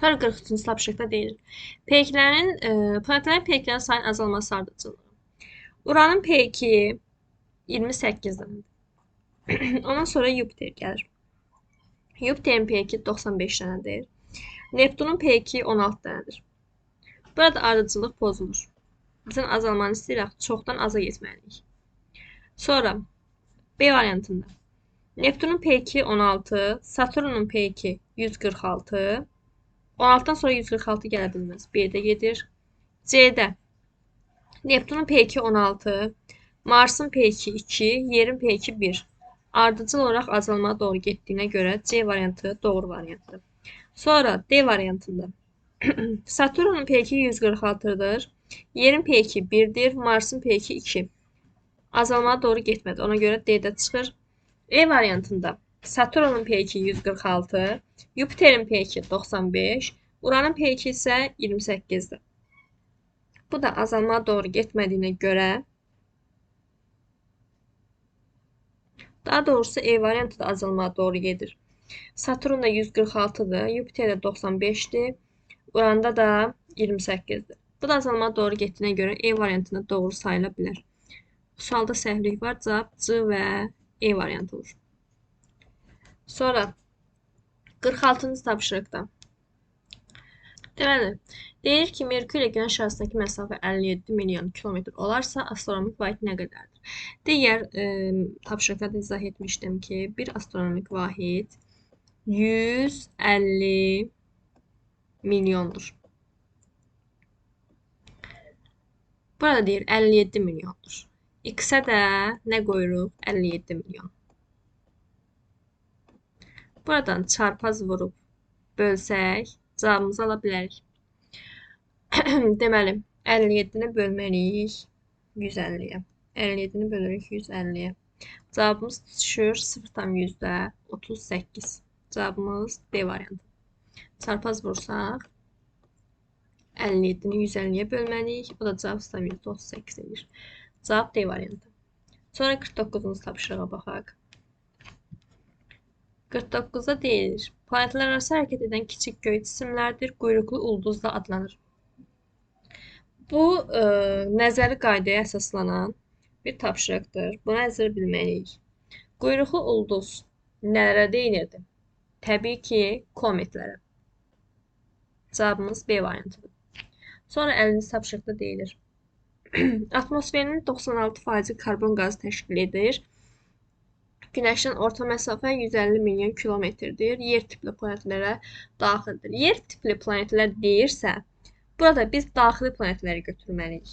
Sonra 43-cü tapşırıqda deyir. Planetlərin peyklərin sayının azalması ardıcıllığı. Uranın peyki 28-dir. Ondan sonra Yupiter gəlir. Yupiterin peyki 95 dənədir. Neptunun peyki 16 dənədir. Burada ardıcıllıq pozulur. Bizim azalmanı istəyirək, çoxdan aza getməliyik. Sonra B variantında. Neptunun peyki 16, Saturnun peyki 146. 16-dan sonra 146 gələ bilməz. B-də gedir. C-də Neptunun peyki 16, Marsın peyki 2, Yerin peyki 1. Ardıcıl olaraq azalmaya doğru getdiyinə görə C variantı doğru variantdır. Sonra D variantında Saturnun peyki 146-dır. Yerin peyki 1-dir, Marsın peyki 2. Azalmaya doğru getmədi. Ona görə D-də çıxır. E variantında Saturnun peyki 146, Yupiterin peyki 95, Uranın peyki isə 28-dir. Bu da azalmaya doğru getmədiyinə görə, daha doğrusu E variantı da azalmaya doğru gedir. Saturn da 146'dır, Yupiter də 95'dir, Uranda da 28'dir. Bu da azalmaya doğru getdiyinə görə E variantında doğru sayıla bilər. Sualda səhvlik var, cavab C və E variantı olur. Sonra 46-cı tapşırıqda. Deməli, deyir ki, Merkür ilə Günəş arasındakı məsafə 57 milyon kilometr olarsa, astronomik vahid nə qədərdir? Digər tapşırıqda da izah etmişdim ki, bir astronomik vahid 150 milyondur. Burada deyir 57 milyondur. X-ə də nə qoyuruq? 57 milyon. Buradan çarpaz vurub bölsək, cavabımızı ala bilərik. Deməli, 57-ni bölməliyik 150-yə. 57-ni bölürük 150-yə. Cavabımız düşür 0,38. Cavabımız D variantı. Çarpaz vursaq 57-ni 150-yə bölməliyik. O da cavab 0,38 edir. Cavab D variantı. Sonra 49-cu tapşırığa baxaq. 49-da deyilir. Planetlər arası hərəkət edən kiçik göy cisimlərdir. Quyruqlu ulduz da adlanır. Bu nəzəri qaydaya əsaslanan bir tapşırıqdır. Bunu əzbər bilməliyik. Quyruqlu ulduz nələrə deyilirdi? Təbii ki, kometlərə. Cavabımız B variantıdır. Sonra 50-ci tapşırıqda deyilir. Atmosferinin 96% karbon qazı təşkil edir. Günəşin orta məsafə 150 milyon kilometrdir. Yer tipli planetlərə daxildir. Yer tipli planetlər deyirsə, burada biz daxili planetləri götürməliyik.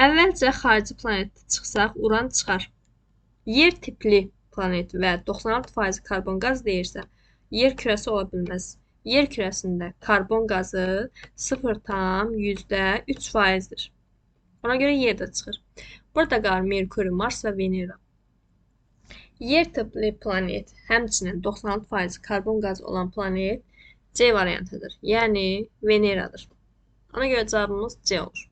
Əvvəlcə xarici planet çıxsaq, Uran çıxar. Yer tipli planet və 96% karbon qaz deyirsə, yer kürəsi ola bilməz. Yer kürəsində karbon qazı 0,3%-dir. Ona görə yer də çıxır. Burada qalır Merkuri, Mars və Venera. Yer tipli planet, həmçinin 96% karbon qazı olan planet C variantıdır. Yəni Veneradır. Ona görə cavabımız C olur.